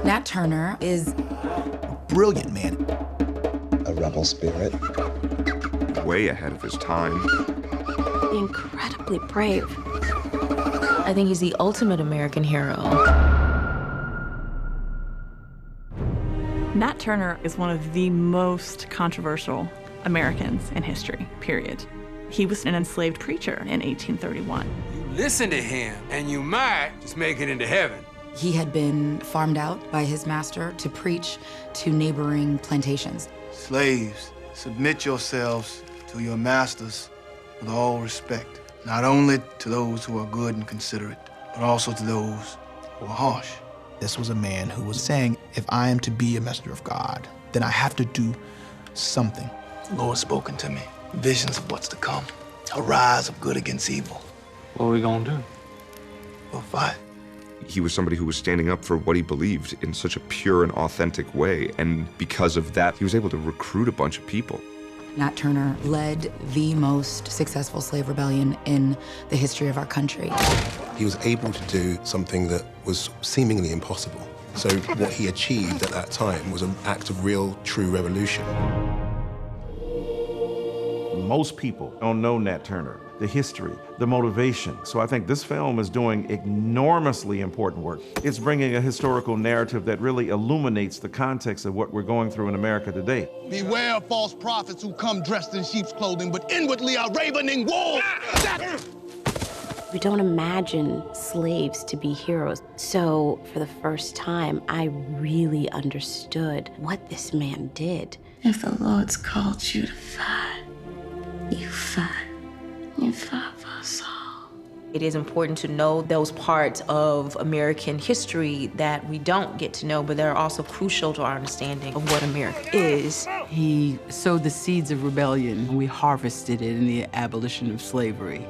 Nat Turner is brilliant man. A rebel spirit. Way ahead of his time. Incredibly brave. I think he's the ultimate American hero. Nat Turner is one of the most controversial Americans in history, period. He was an enslaved preacher in 1831. You listen to him, and you might just make it into heaven. He had been farmed out by his master to preach to neighboring plantations. Slaves, submit yourselves to your masters with all respect, not only to those who are good and considerate, but also to those who are harsh. This was a man who was saying, if I am to be a messenger of God, then I have to do something. The Lord's spoken to me. Visions of what's to come. A rise of good against evil. What are we gonna do? We'll fight. He was somebody who was standing up for what he believed in such a pure and authentic way, and because of that, he was able to recruit a bunch of people. Nat Turner led the most successful slave rebellion in the history of our country. He was able to do something that was seemingly impossible. So what he achieved at that time was an act of real, true revolution. Most people don't know Nat Turner, the history, the motivation. So I think this film is doing enormously important work. It's bringing a historical narrative that really illuminates the context of what we're going through in America today. Beware of false prophets who come dressed in sheep's clothing, but inwardly are ravening wolves. We don't imagine slaves to be heroes. So for the first time, I really understood what this man did. If the Lord's called you to fight, you fight. You fight for us all. It is important to know those parts of American history that we don't get to know, but they're also crucial to our understanding of what America is. He sowed the seeds of rebellion, and we harvested it in the abolition of slavery.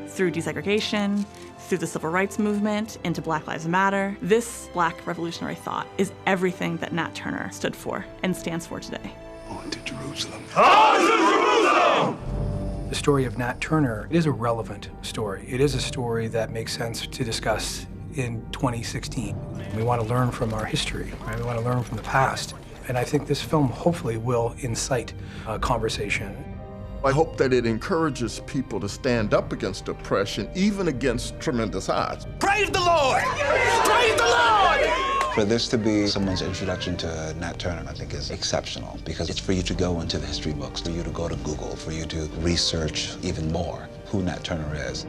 Through desegregation, through the civil rights movement, into Black Lives Matter, this Black revolutionary thought is everything that Nat Turner stood for and stands for today. On to Jerusalem. On to Jerusalem! The story of Nat Turner is a relevant story. It is a story that makes sense to discuss in 2016. We want to learn from our history, right? We want to learn from the past. And I think this film hopefully will incite a conversation. I hope that it encourages people to stand up against oppression, even against tremendous odds. Praise the Lord! Praise the Lord! For this to be someone's introduction to Nat Turner, I think is exceptional, because it's for you to go into the history books, for you to go to Google, for you to research even more who Nat Turner is.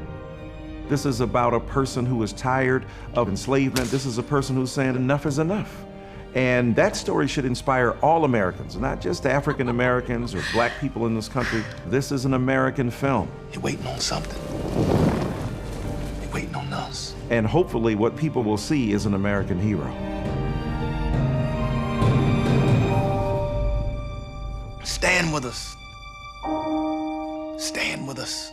This is about a person who is tired of enslavement. This is a person who's saying enough is enough. And that story should inspire all Americans, not just African Americans or Black people in this country. This is an American film. You're waiting on something. You're waiting on us. And hopefully what people will see is an American hero. Stand with us. Stand with us.